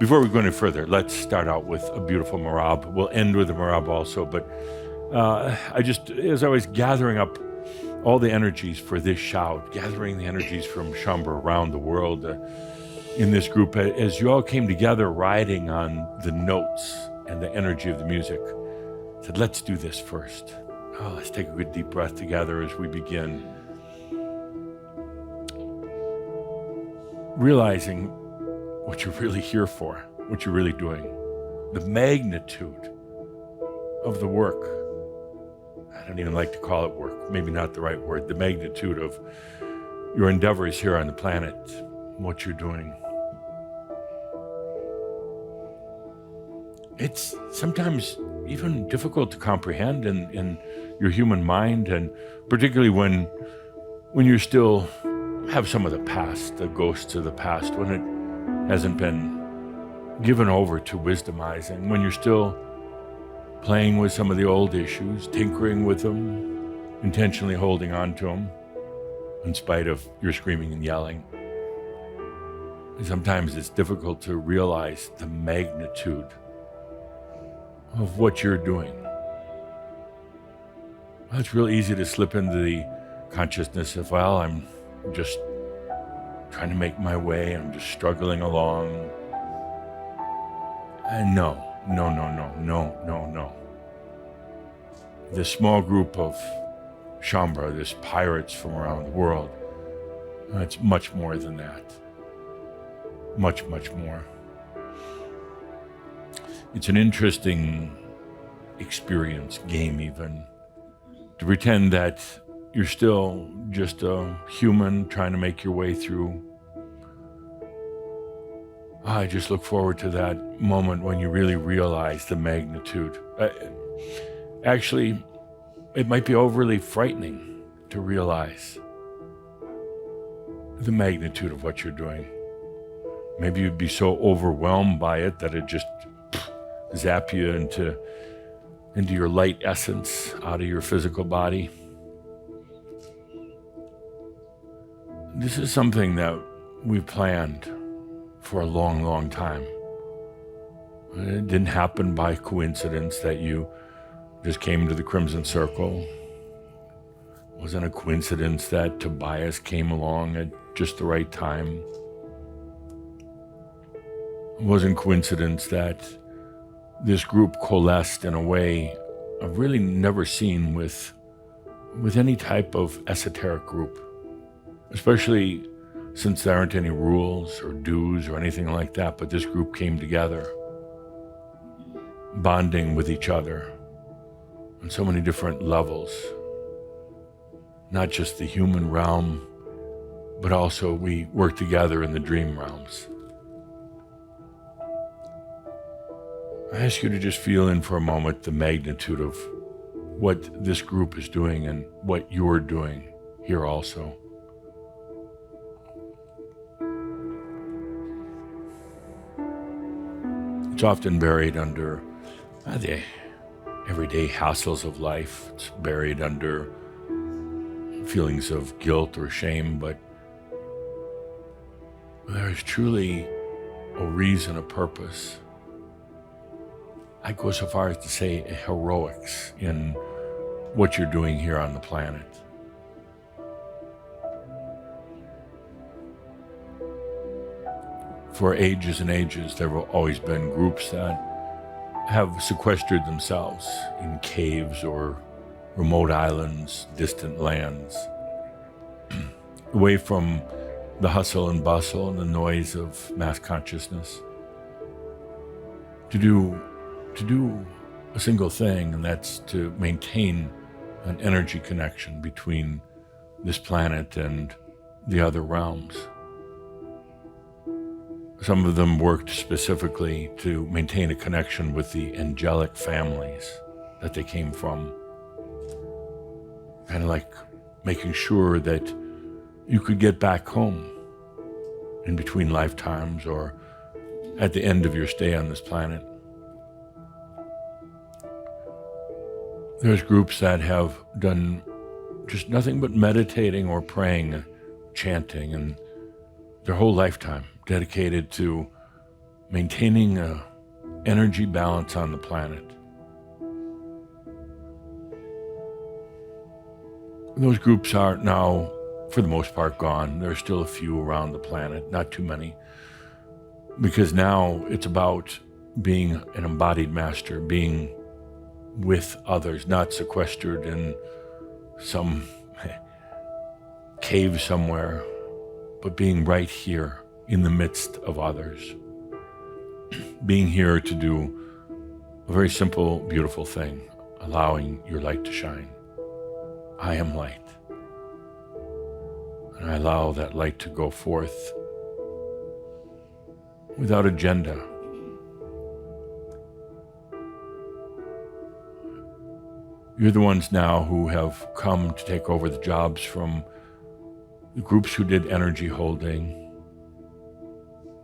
Before we go any further, let's start out with a beautiful Merabh. We'll end with a Merabh also, but as I was gathering up all the energies for this shout, gathering the energies from Shambhala around the world in this group, as you all came together riding on the notes and the energy of the music, I said, let's do this first. Let's take a good deep breath together as we begin. Realizing what you're really here for, what you're really doing, the magnitude of the work. I don't even like to call it work, maybe not the right word, the magnitude of your endeavors here on the planet, what you're doing. It's sometimes even difficult to comprehend in your human mind, and particularly when you still have some of the past, the ghosts of the past, when it hasn't been given over to wisdomizing, when you're still playing with some of the old issues, tinkering with them, intentionally holding on to them, in spite of your screaming and yelling. Sometimes it's difficult to realize the magnitude of what you're doing. Well, it's real easy to slip into the consciousness of, well, I'm just trying to make my way, I'm just struggling along. And no. This small group of Shambhala, this pirates from around the world, it's much more than that. Much, much more. It's an interesting experience, game even, to pretend that you're still just a human trying to make your way through. I just look forward to that moment when you really realize the magnitude. Actually, it might be overly frightening to realize the magnitude of what you're doing. Maybe you'd be so overwhelmed by it that it just zap you into your light essence out of your physical body. This is something that we planned for a long, long time. It didn't happen by coincidence that you just came to the Crimson Circle. It wasn't a coincidence that Tobias came along at just the right time. It wasn't coincidence that this group coalesced in a way I've really never seen with any type of esoteric group, especially since there aren't any rules or dues or anything like that, but this group came together, bonding with each other on so many different levels, not just the human realm, but also we work together in the dream realms. I ask you to just feel in for a moment the magnitude of what this group is doing and what you're doing here also. It's often buried under the everyday hassles of life. It's buried under feelings of guilt or shame, but there is truly a reason, a purpose. I go so far as to say a heroics in what you're doing here on the planet. For ages and ages, there have always been groups that have sequestered themselves in caves or remote islands, distant lands, away from the hustle and bustle and the noise of mass consciousness, to do a single thing, and that's to maintain an energy connection between this planet and the other realms. Some of them worked specifically to maintain a connection with the angelic families that they came from, kind of like making sure that you could get back home in between lifetimes or at the end of your stay on this planet. There's groups that have done just nothing but meditating or praying, chanting, and their whole lifetime dedicated to maintaining a energy balance on the planet. Those groups are now, for the most part, gone. There are still a few around the planet, not too many, because now it's about being an embodied master, being with others, not sequestered in some cave somewhere, but being right here in the midst of others. Being here to do a very simple, beautiful thing, allowing your light to shine. I am light. And I allow that light to go forth without agenda. You're the ones now who have come to take over the jobs from the groups who did energy holding,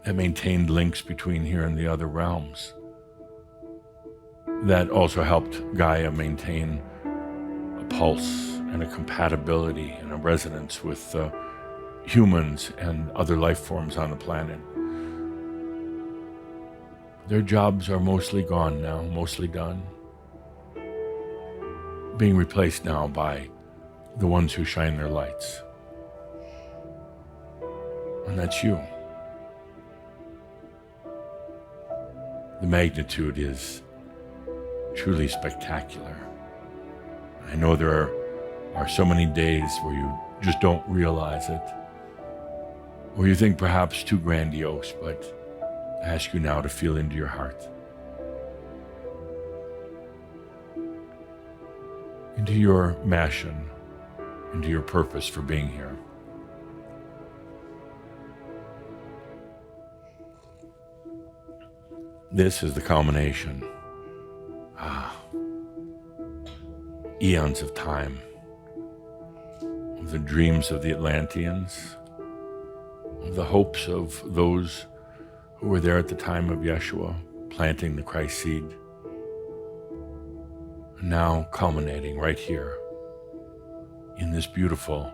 that maintained links between here and the other realms, that also helped Gaia maintain a pulse and a compatibility and a resonance with humans and other life forms on the planet. Their jobs are mostly gone now, mostly done, being replaced now by the ones who shine their lights. And that's you. The magnitude is truly spectacular. I know there are so many days where you just don't realize it, or you think perhaps too grandiose, but I ask you now to feel into your heart, into your mission, into your purpose for being here. This is the culmination. Eons of time, of the dreams of the Atlanteans, of the hopes of those who were there at the time of Yeshua, planting the Christ seed, and now culminating right here in this beautiful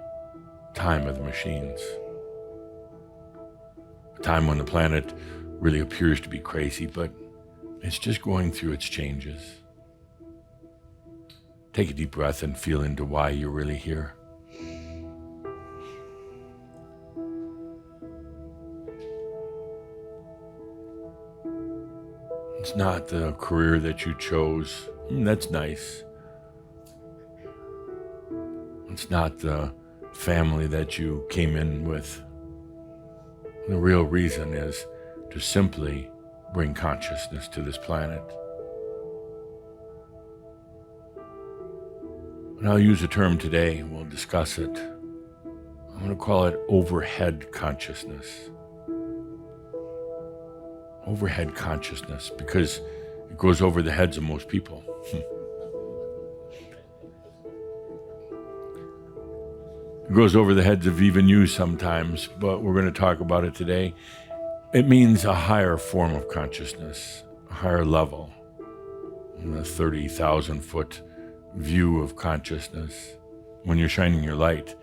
time of the machines. A time when the planet really appears to be crazy, but it's just going through its changes. Take a deep breath and feel into why you're really here. It's not the career that you chose. That's nice. It's not the family that you came in with. The real reason is to simply bring consciousness to this planet. And I'll use a term today, we'll discuss it. I'm going to call it overhead consciousness. Overhead consciousness, because it goes over the heads of most people. It goes over the heads of even you sometimes, but we're going to talk about it today. It means a higher form of consciousness, a higher level, in the 30,000-foot view of consciousness. When you're shining your light,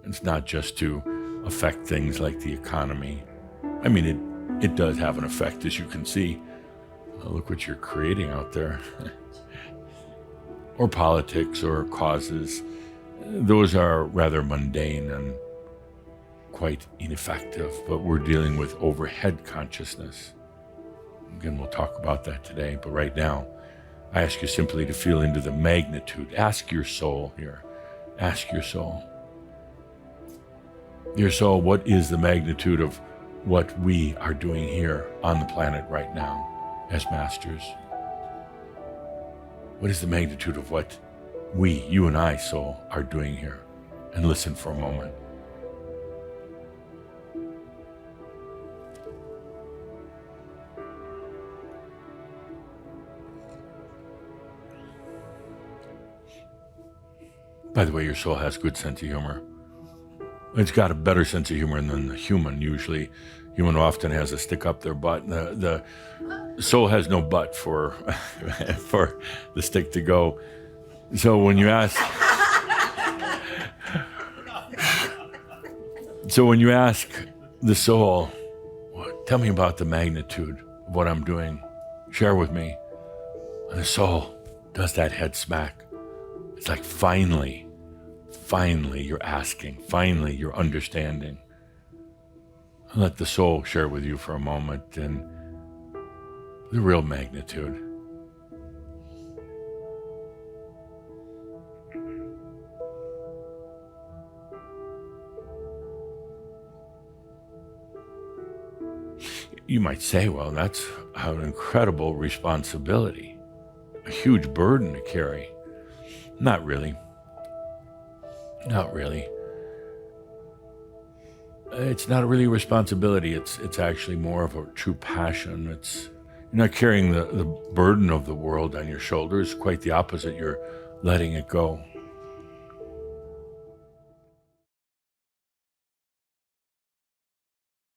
it's not just to affect things like the economy. I mean, it does have an effect, as you can see. Look what you're creating out there. Or politics or causes. Those are rather mundane and quite ineffective, but we're dealing with overhead consciousness. Again, we'll talk about that today, but right now, I ask you simply to feel into the magnitude. Ask your soul here. Ask your soul. Your soul, what is the magnitude of what we are doing here on the planet right now as masters? What is the magnitude of what we, you and I, soul, are doing here? And listen for a moment. By the way, your soul has a good sense of humor. It's got a better sense of humor than the human usually. Human often has a stick up their butt. The soul has no butt for for the stick to go. So when you ask the soul, tell me about the magnitude of what I'm doing. Share with me. And the soul does that head smack. It's like finally you're asking, finally you're understanding. Let the soul share with you for a moment and the real magnitude. You might say, well, that's an incredible responsibility, a huge burden to carry. Not really. Not really. It's not really a responsibility. It's actually more of a true passion. You're not carrying the burden of the world on your shoulders. Quite the opposite. You're letting it go.